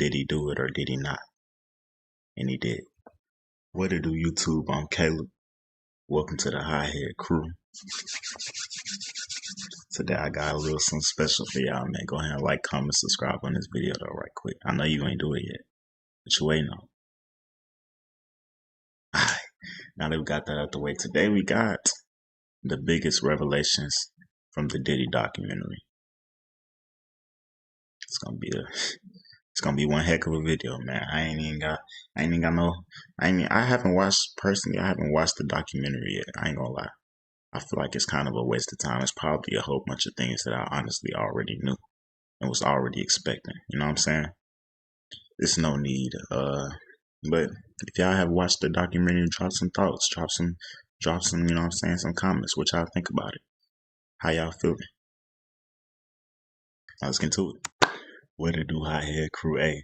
Did he do it or did he not? And he did. What it do, YouTube? I'm Caleb. Welcome to the High Head Crew. Today I got a little something special for y'all, man. Go ahead and like, comment, subscribe on this video though, right quick. I know you ain't do it yet, but you waiting on. Alright, now that we got that out the way, today we got the biggest revelations from the Diddy documentary. It's gonna be one heck of a video, man. I haven't watched the documentary yet. I ain't gonna lie. I feel like it's kind of a waste of time. It's probably a whole bunch of things that I honestly already knew and was already expecting. You know what I'm saying? There's no need. But if y'all have watched the documentary, drop some thoughts, drop some, you know what I'm saying, some comments. What y'all think about it? How y'all feeling? Now let's get into it. What to do, High Head Crew? Hey,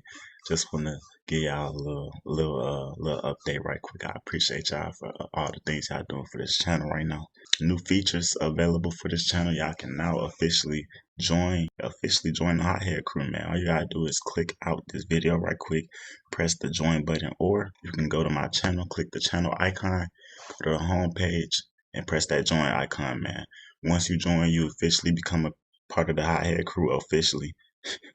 just wanna give y'all a little update right quick. I appreciate y'all for all the things y'all doing for this channel right now. New features available for this channel. Y'all can now officially join the High Head Crew, man. All you gotta do is click out this video right quick, press the join button, or you can go to my channel, click the channel icon, go to the home page, and press that join icon, man. Once you join, you officially become a part of the High Head Crew officially.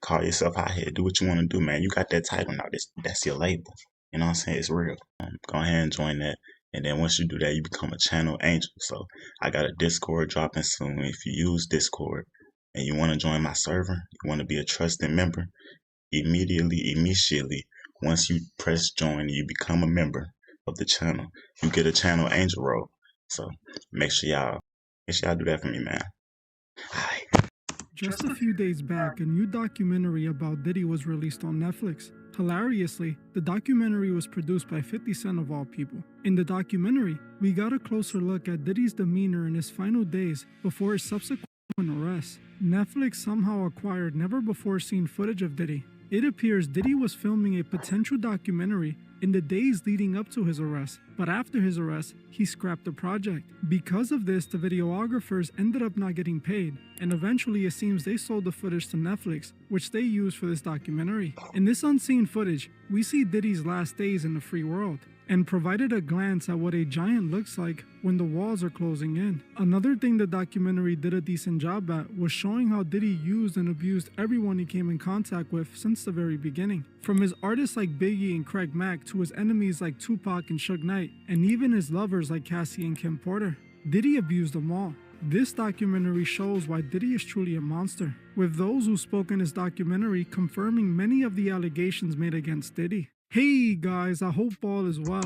Call yourself High Head. Do what you want to do, man. You got that title now. That's your label. You know what I'm saying? It's real. Go ahead and join that. And then once you do that, you become a channel angel. So I got a Discord dropping soon. If you use Discord and you want to join my server, you want to be a trusted member, immediately, once you press join, you become a member of the channel. You get a channel angel role. So make sure y'all do that for me, man. All right. Just a few days back, a new documentary about Diddy was released on Netflix. Hilariously, the documentary was produced by 50 Cent of all people. In the documentary, we got a closer look at Diddy's demeanor in his final days before his subsequent arrest. Netflix somehow acquired never-before-seen footage of Diddy. It appears Diddy was filming a potential documentary in the days leading up to his arrest, but after his arrest, he scrapped the project. Because of this, the videographers ended up not getting paid, and eventually it seems they sold the footage to Netflix, which they used for this documentary. In this unseen footage, we see Diddy's last days in the free world, and provided a glance at what a giant looks like when the walls are closing in. Another thing the documentary did a decent job at was showing how Diddy used and abused everyone he came in contact with since the very beginning. From his artists like Biggie and Craig Mack to his enemies like Tupac and Suge Knight, and even his lovers like Cassie and Kim Porter. Diddy abused them all. This documentary shows why Diddy is truly a monster, with those who spoke in his documentary confirming many of the allegations made against Diddy. Hey guys, I hope all is well.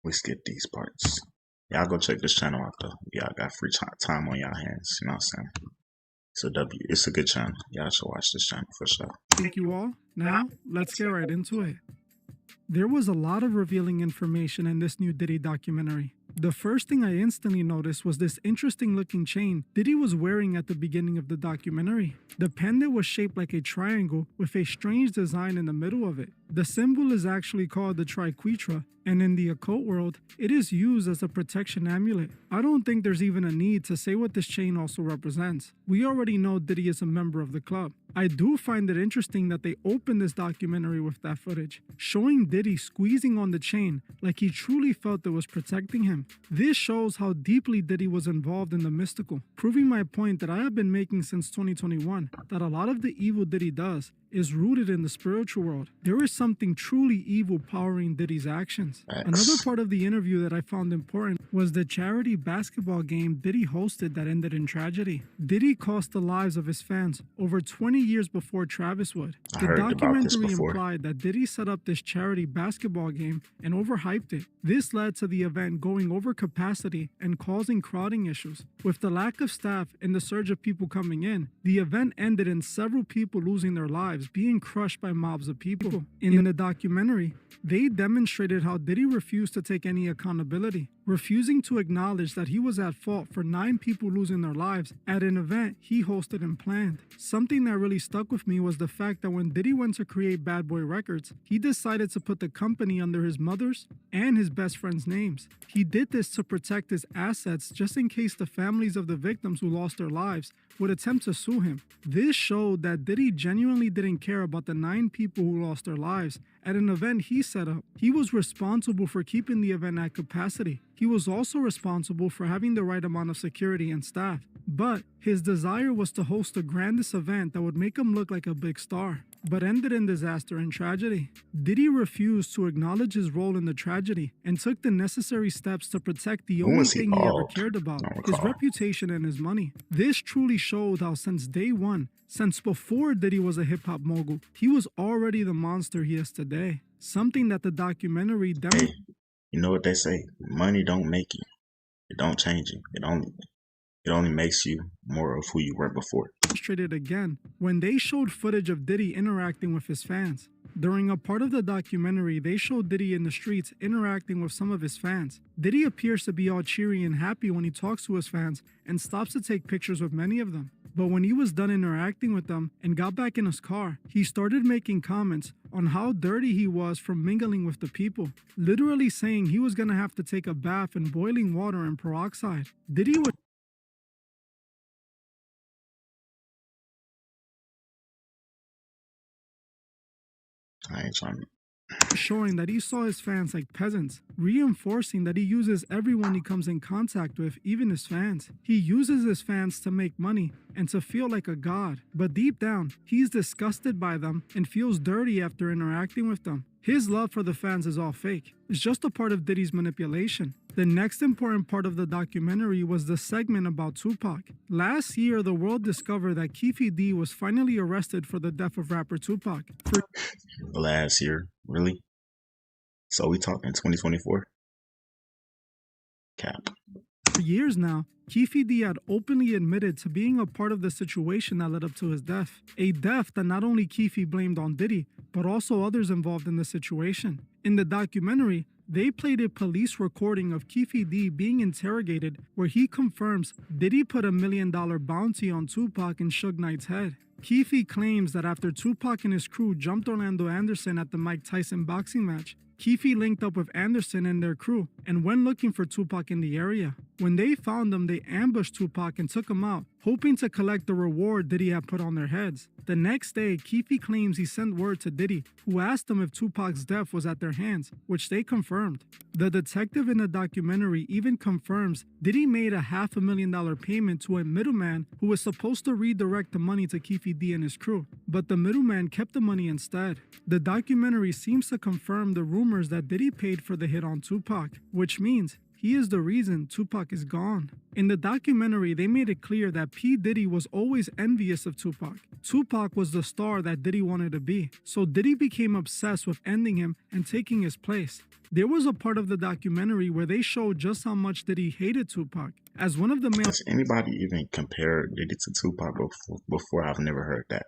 We skip these parts. Y'all go check this channel out though. Y'all got free time on y'all hands. You know what I'm saying? It's a good channel. Y'all should watch this channel for sure. Thank you all. Now, let's get right into it. There was a lot of revealing information in this new Diddy documentary. The first thing I instantly noticed was this interesting looking chain Diddy was wearing at the beginning of the documentary. The pendant was shaped like a triangle with a strange design in the middle of it. The symbol is actually called the triquetra, and in the occult world, it is used as a protection amulet. I don't think there's even a need to say what this chain also represents. We already know Diddy is a member of the club. I do find it interesting that they opened this documentary with that footage, showing Diddy squeezing on the chain like he truly felt it was protecting him. This shows how deeply Diddy was involved in the mystical, proving my point that I have been making since 2021, that a lot of the evil Diddy does is rooted in the spiritual world. There is something truly evil powering Diddy's actions. Another part of the interview that I found important was the charity basketball game Diddy hosted that ended in tragedy. Diddy cost the lives of his fans over 20 years before Travis would. The documentary implied that Diddy set up this charity basketball game and overhyped it. This led to the event going over capacity and causing crowding issues. With the lack of staff and the surge of people coming in, the event ended in several people losing their lives, being crushed by mobs of people. In the documentary, they demonstrated how Diddy refused to take any accountability, refusing to acknowledge that he was at fault for 9 people losing their lives at an event he hosted and planned. Something that really stuck with me was the fact that when Diddy went to create Bad Boy Records, he decided to put the company under his mother's and his best friend's names. He did this to protect his assets just in case the families of the victims who lost their lives would attempt to sue him. This showed that Diddy genuinely didn't care about the 9 people who lost their lives at an event he set up. He was responsible for keeping the event at capacity. He was also responsible for having the right amount of security and staff. But his desire was to host the grandest event that would make him look like a big star, but ended in disaster and tragedy. Diddy refused to acknowledge his role in the tragedy and took the necessary steps to protect the When only was he thing he ever bald? cared about, I don't his recall. reputation and his money. This truly showed how since day one, since before Diddy was a hip-hop mogul, he was already the monster he is today. Something that the documentary Hey, demonstrated. you know what they say? Money don't make you. It don't change you. It only makes you more of who you were before. Demonstrated again when they showed footage of Diddy interacting with his fans. During a part of the documentary, they showed Diddy in the streets interacting with some of his fans. Diddy appears to be all cheery and happy when he talks to his fans and stops to take pictures with many of them. But when he was done interacting with them and got back in his car, he started making comments on how dirty he was from mingling with the people, literally saying he was gonna have to take a bath in boiling water and peroxide. Diddy was I ain't trying to. showing that he saw his fans like peasants, reinforcing that he uses everyone he comes in contact with, even his fans. He uses his fans to make money and to feel like a god, but deep down, he's disgusted by them and feels dirty after interacting with them. His love for the fans is all fake. It's just a part of Diddy's manipulation. The next important part of the documentary was the segment about Tupac. Last year, the world discovered that Keefe D was finally arrested for the death of rapper Tupac. For Last year, really? So we talking 2024? Cap. years now, Keefe D had openly admitted to being a part of the situation that led up to his death. A death that not only Keefe blamed on Diddy, but also others involved in the situation. In the documentary, they played a police recording of Keefe D being interrogated where he confirms Diddy put $1 million bounty on Tupac and Suge Knight's head. Keefe claims that after Tupac and his crew jumped Orlando Anderson at the Mike Tyson boxing match, Keefe linked up with Anderson and their crew and went looking for Tupac in the area. When they found him, they ambushed Tupac and took him out, hoping to collect the reward Diddy had put on their heads. The next day, Keefe claims he sent word to Diddy, who asked him if Tupac's death was at their hands, which they confirmed. The detective in the documentary even confirms Diddy made a $500,000 payment to a middleman who was supposed to redirect the money to Keefe D and his crew, but the middleman kept the money instead. The documentary seems to confirm the rumors that Diddy paid for the hit on Tupac, which means he is the reason Tupac is gone. In the documentary, they made it clear that P. Diddy was always envious of Tupac. Tupac was the star that Diddy wanted to be, so Diddy became obsessed with ending him and taking his place. There was a part of the documentary where they showed just how much Diddy hated Tupac. As one of the male Does anybody even compare Diddy to Tupac before? I've never heard that.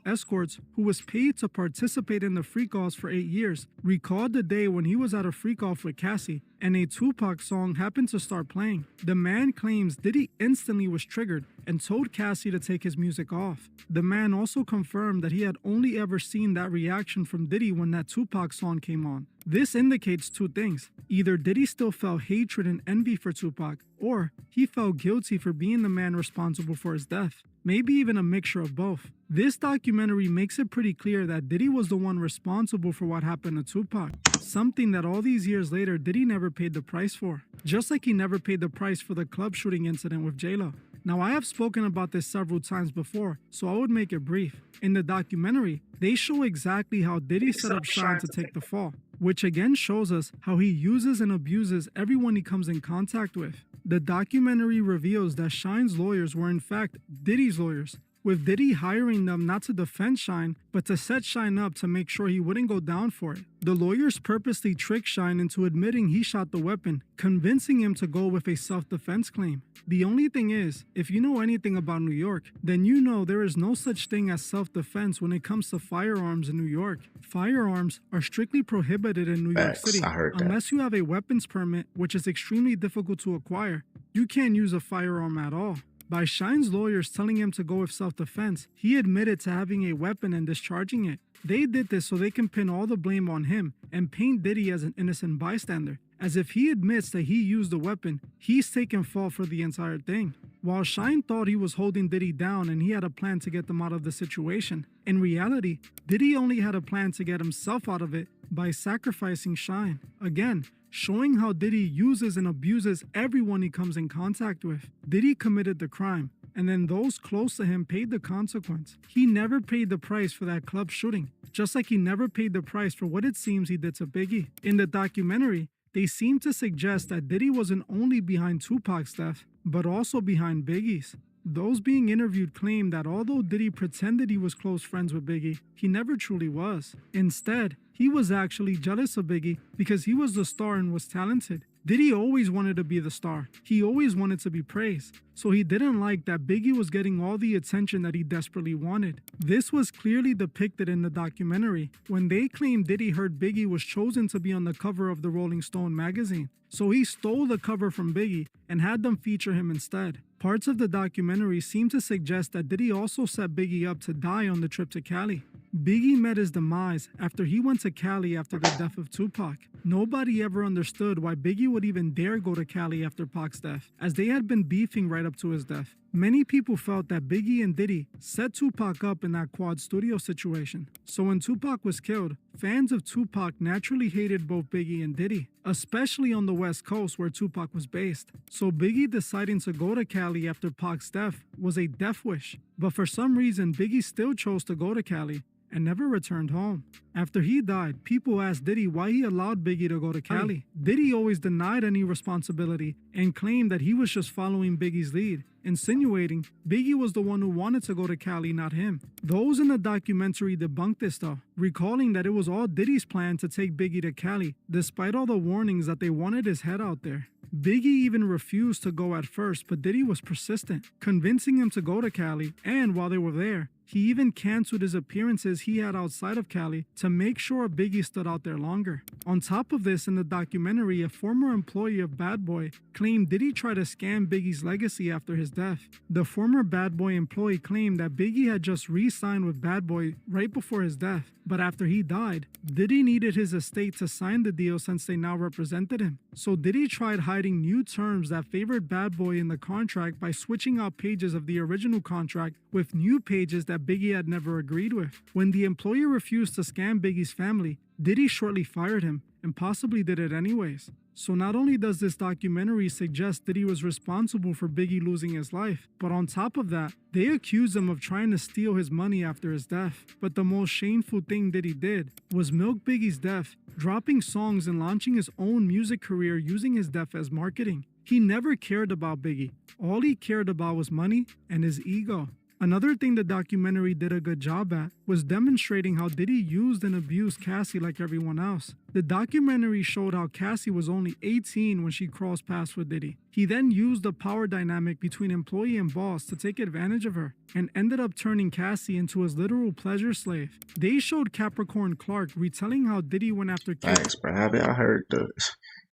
escorts, who was paid to participate in the freak-offs for 8 years, recalled the day when he was at a freak-off with Cassie and a Tupac song happened to start playing. The man claims Diddy instantly was triggered and told Cassie to take his music off. The man also confirmed that he had only ever seen that reaction from Diddy when that Tupac song came on. This indicates two things. Either Diddy still felt hatred and envy for Tupac, or he felt guilty for being the man responsible for his death. Maybe even a mixture of both. This documentary makes it pretty clear that Diddy was the one responsible for what happened to Tupac, something that all these years later Diddy never paid the price for, just like he never paid the price for the club shooting incident with J-Lo. Now, I have spoken about this several times before, so I would make it brief. In the documentary, they show exactly how Diddy set up Shine to take the fall, which again shows us how he uses and abuses everyone he comes in contact with. The documentary reveals that Shine's lawyers were in fact Diddy's lawyers, with Diddy hiring them not to defend Shine, but to set Shine up to make sure he wouldn't go down for it. The lawyers purposely tricked Shine into admitting he shot the weapon, convincing him to go with a self-defense claim. The only thing is, if you know anything about New York, then you know there is no such thing as self-defense when it comes to firearms in New York. Firearms are strictly prohibited in New York Facts, City. I heard that. Unless you have a weapons permit, which is extremely difficult to acquire, you can't use a firearm at all. By Shine's lawyers telling him to go with self-defense, he admitted to having a weapon and discharging it. They did this so they can pin all the blame on him and paint Diddy as an innocent bystander. as if he admits that he used the weapon, he's taking fault for the entire thing. While Shine thought he was holding Diddy down and he had a plan to get them out of the situation, in reality, Diddy only had a plan to get himself out of it by sacrificing Shine. Again, showing how Diddy uses and abuses everyone he comes in contact with. Diddy committed the crime, and then those close to him paid the consequence. He never paid the price for that club shooting, just like he never paid the price for what it seems he did to Biggie. In the documentary, they seem to suggest that Diddy wasn't only behind Tupac's death, but also behind Biggie's. Those being interviewed claim that although Diddy pretended he was close friends with Biggie, he never truly was. Instead, he was actually jealous of Biggie because he was the star and was talented. Diddy always wanted to be the star. He always wanted to be praised. So he didn't like that Biggie was getting all the attention that he desperately wanted. This was clearly depicted in the documentary when they claimed Diddy heard Biggie was chosen to be on the cover of the Rolling Stone magazine. So he stole the cover from Biggie and had them feature him instead. Parts of the documentary seem to suggest that Diddy also set Biggie up to die on the trip to Cali. Biggie met his demise after he went to Cali after the death of Tupac. Nobody ever understood why Biggie would even dare go to Cali after Pac's death, as they had been beefing right up to his death. Many people felt that Biggie and Diddy set Tupac up in that quad studio situation. So when Tupac was killed, fans of Tupac naturally hated both Biggie and Diddy, especially on the West Coast where Tupac was based. So Biggie deciding to go to Cali after Pac's death was a death wish. But for some reason, Biggie still chose to go to Cali and never returned home. After he died, people asked Diddy why he allowed Biggie to go to Cali. Diddy always denied any responsibility and claimed that he was just following Biggie's lead, insinuating Biggie was the one who wanted to go to Cali, not him. Those in the documentary debunked this though, recalling that it was all Diddy's plan to take Biggie to Cali, despite all the warnings that they wanted his head out there. Biggie even refused to go at first, but Diddy was persistent, convincing him to go to Cali, and while they were there, he even canceled his appearances he had outside of Cali to make sure Biggie stood out there longer. On top of this, in the documentary, a former employee of Bad Boy claimed Diddy tried to scam Biggie's legacy after his death. The former Bad Boy employee claimed that Biggie had just re-signed with Bad Boy right before his death, but after he died, Diddy needed his estate to sign the deal since they now represented him. So Diddy tried hiding new terms that favored Bad Boy in the contract by switching out pages of the original contract with new pages that Biggie had never agreed with. When the employee refused to scam Biggie's family, Diddy shortly fired him and possibly did it anyways. So not only does this documentary suggest Diddy was responsible for Biggie losing his life, but on top of that, they accuse him of trying to steal his money after his death. But the most shameful thing Diddy did was milk Biggie's death, dropping songs and launching his own music career using his death as marketing. He never cared about Biggie. All he cared about was money and his ego. Another thing the documentary did a good job at was demonstrating how Diddy used and abused Cassie like everyone else. The documentary showed how Cassie was only 18 when she crossed paths with Diddy. He then used the power dynamic between employee and boss to take advantage of her and ended up turning Cassie into his literal pleasure slave. They showed Capricorn Clark retelling how Diddy went after Cassie. Thanks, bro. Have y'all heard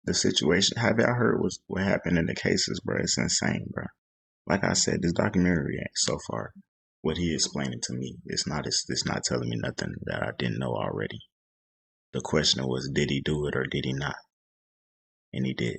the situation? Have y'all heard what happened in the cases, bro? It's insane, bro. Like I said, this documentary so far, what he explaining to me, it's not telling me nothing that I didn't know already. The question was, did he do it or did he not? And he did.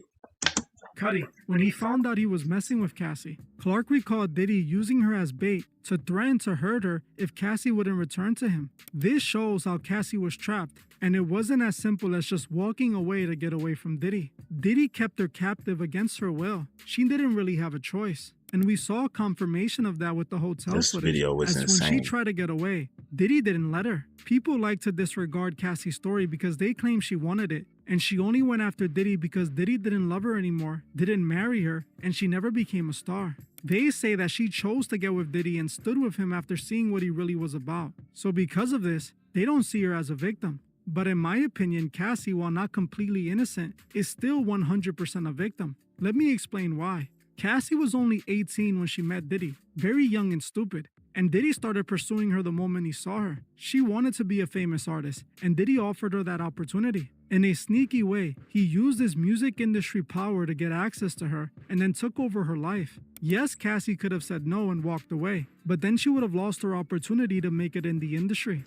Cuddy, when he found out he was messing with Cassie, Clark recalled Diddy using her as bait to threaten to hurt her if Cassie wouldn't return to him. This shows how Cassie was trapped, and it wasn't as simple as just walking away to get away from Diddy. Diddy kept her captive against her will. She didn't really have a choice. And we saw confirmation of that with the hotel this footage. Video was as insane. When she tried to get away, Diddy didn't let her. People like to disregard Cassie's story because they claim she wanted it, and she only went after Diddy because Diddy didn't love her anymore, didn't marry her, and she never became a star. They say that she chose to get with Diddy and stood with him after seeing what he really was about. So because of this, they don't see her as a victim. But in my opinion, Cassie, while not completely innocent, is still 100% a victim. Let me explain why. Cassie was only 18 when she met Diddy, very young and stupid, and Diddy started pursuing her the moment he saw her. She wanted to be a famous artist, and Diddy offered her that opportunity. In a sneaky way, he used his music industry power to get access to her and then took over her life. Yes, Cassie could have said no and walked away, but then she would have lost her opportunity to make it in the industry.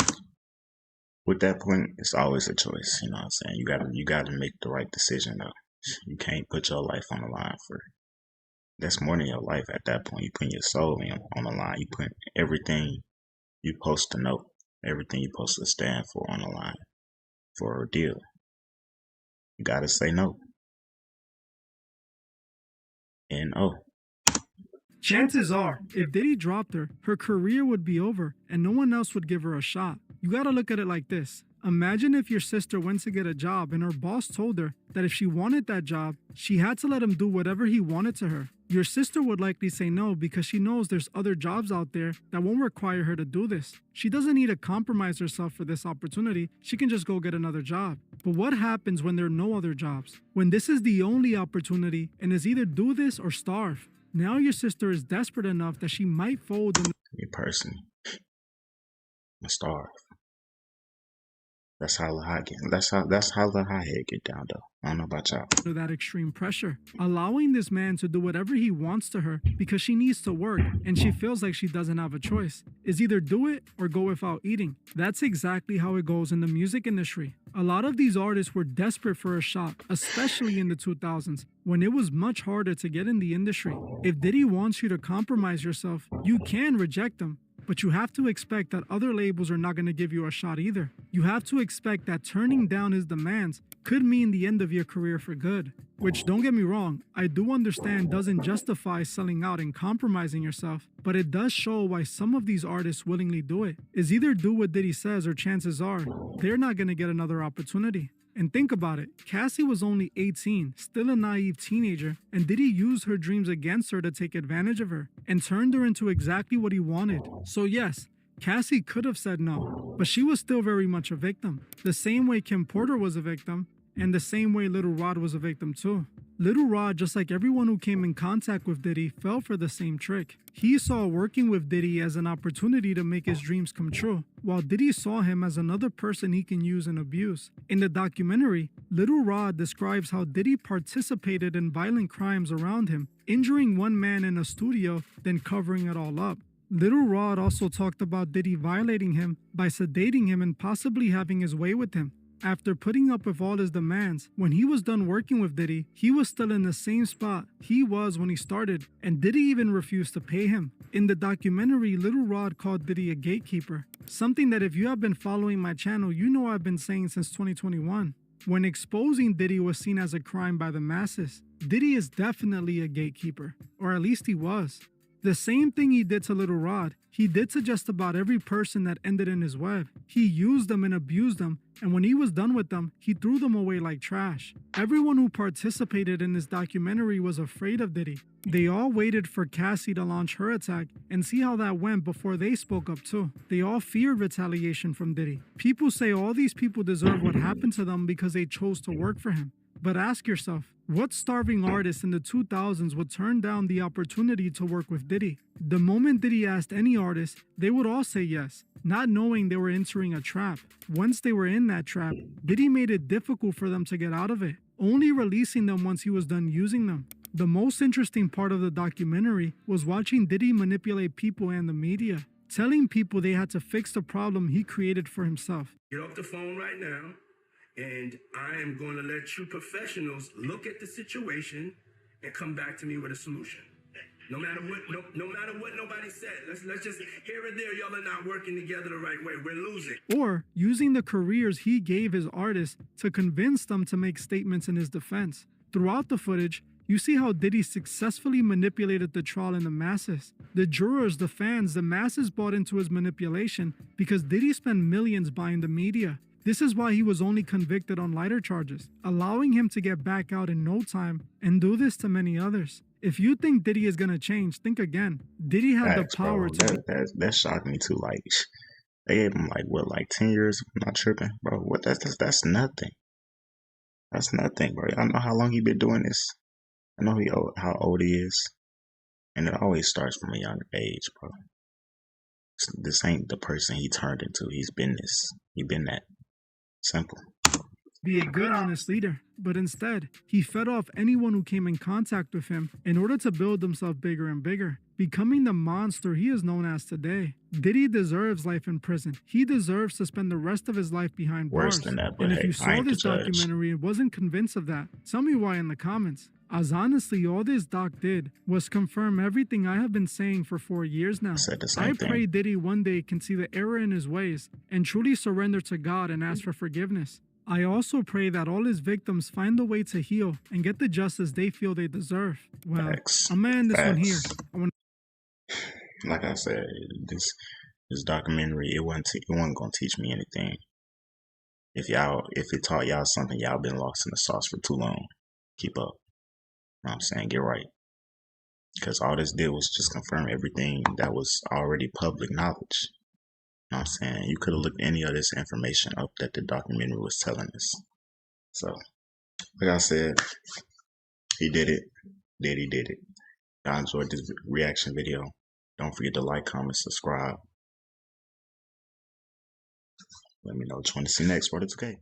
With that point, it's always a choice, you know what I'm saying? You gotta make the right decision though. You can't put your life on the line for that's more than your life at that point. You putting your soul on the line. You put everything you supposed to know, everything you supposed to stand for on the line for a deal. You gotta say no. And oh, Chances are, if Diddy dropped her, her career would be over and no one else would give her a shot. You gotta look at it like this. Imagine if your sister went to get a job and her boss told her that if she wanted that job, she had to let him do whatever he wanted to her. Your sister would likely say no because she knows there's other jobs out there that won't require her to do this. She doesn't need to compromise herself for this opportunity. She can just go get another job. But what happens when there are no other jobs? When this is the only opportunity and is either do this or starve? Now your sister is desperate enough that she might fold in me personally, I'm starve. That's how the high get. That's how the high head get down though. I don't know about y'all. that extreme pressure, allowing this man to do whatever he wants to her because she needs to work and she feels like she doesn't have a choice. Is either do it or go without eating. That's exactly how it goes in the music industry. A lot of these artists were desperate for a shot, especially in the 2000s, when it was much harder to get in the industry. If Diddy wants you to compromise yourself, you can reject him. But you have to expect that other labels are not going to give you a shot either. You have to expect that turning down his demands could mean the end of your career for good. Which, don't get me wrong, I do understand doesn't justify selling out and compromising yourself, but it does show why some of these artists willingly do it. Is either do what Diddy says or chances are, they're not going to get another opportunity. And think about it, Cassie was only 18, still a naive teenager, and Diddy used her dreams against her to take advantage of her, and turned her into exactly what he wanted. So yes, Cassie could have said no, but she was still very much a victim. The same way Kim Porter was a victim, and the same way Little Rod was a victim too. Little Rod, just like everyone who came in contact with Diddy, fell for the same trick. He saw working with Diddy as an opportunity to make his dreams come true, while Diddy saw him as another person he can use and abuse. In the documentary, Little Rod describes how Diddy participated in violent crimes around him, injuring one man in a studio, then covering it all up. Little Rod also talked about Diddy violating him by sedating him and possibly having his way with him. After putting up with all his demands, when he was done working with Diddy, he was still in the same spot he was when he started, and Diddy even refused to pay him. In the documentary, Little Rod called Diddy a gatekeeper, something that if you have been following my channel, you know I've been saying since 2021. When exposing Diddy was seen as a crime by the masses, Diddy is definitely a gatekeeper, or at least he was. The same thing he did to Little Rod, he did to just about every person that ended in his web. He used them and abused them, and when he was done with them, he threw them away like trash. Everyone who participated in this documentary was afraid of Diddy. They all waited for Cassie to launch her attack and see how that went before they spoke up too. They all feared retaliation from Diddy. People say all these people deserve what happened to them because they chose to work for him. But ask yourself, what starving artist in the 2000s would turn down the opportunity to work with Diddy? The moment Diddy asked any artist, they would all say yes, not knowing they were entering a trap. Once they were in that trap, Diddy made it difficult for them to get out of it, only releasing them once he was done using them. The most interesting part of the documentary was watching Diddy manipulate people and the media, telling people they had to fix the problem he created for himself. Get off the phone right now. And I am going to let you professionals look at the situation and come back to me with a solution. No matter what, no matter what nobody said. Let's just here and there, y'all are not working together the right way. We're losing. Or using the careers he gave his artists to convince them to make statements in his defense. Throughout the footage, you see how Diddy successfully manipulated the trial and the masses. The jurors, the fans, the masses bought into his manipulation because Diddy spent millions buying the media. This is why he was only convicted on lighter charges, allowing him to get back out in no time and do this to many others. If you think Diddy is going to change, think again. Diddy had the power to... That shocked me too. Like, they gave him like 10 years? I'm not tripping, bro. What? That's nothing. That's nothing, bro. I know how long he been doing this. I know how old he is. And it always starts from a young age, bro. This ain't the person he turned into. He's been this. He been that. Simple. be a good, honest leader, but instead, he fed off anyone who came in contact with him in order to build himself bigger and bigger, becoming the monster he is known as today. Diddy deserves life in prison. He deserves to spend the rest of his life behind Worse bars. than that, but And if hey, you I saw ain't the this judge. documentary and wasn't convinced of that, tell me why in the comments. As honestly, all this doc did was confirm everything I have been saying for 4 years now. I said the I same pray thing. Diddy one day can see the error in his ways and truly surrender to God and ask for forgiveness. I also pray that all his victims find a way to heal and get the justice they feel they deserve. Well, Facts. I'm gonna end this one here. Facts. Like I said, this documentary, it wasn't gonna teach me anything. If it taught y'all something, y'all been lost in the sauce for too long. Keep up. You know what I'm saying? Get right. Because all this did was just confirm everything that was already public knowledge. You know what I'm saying? You could have looked any of this information up that the documentary was telling us. So, like I said, he did it. Diddy did it. Y'all enjoyed this reaction video. Don't forget to like, comment, subscribe. Let me know what you want to see next. Word, it's okay.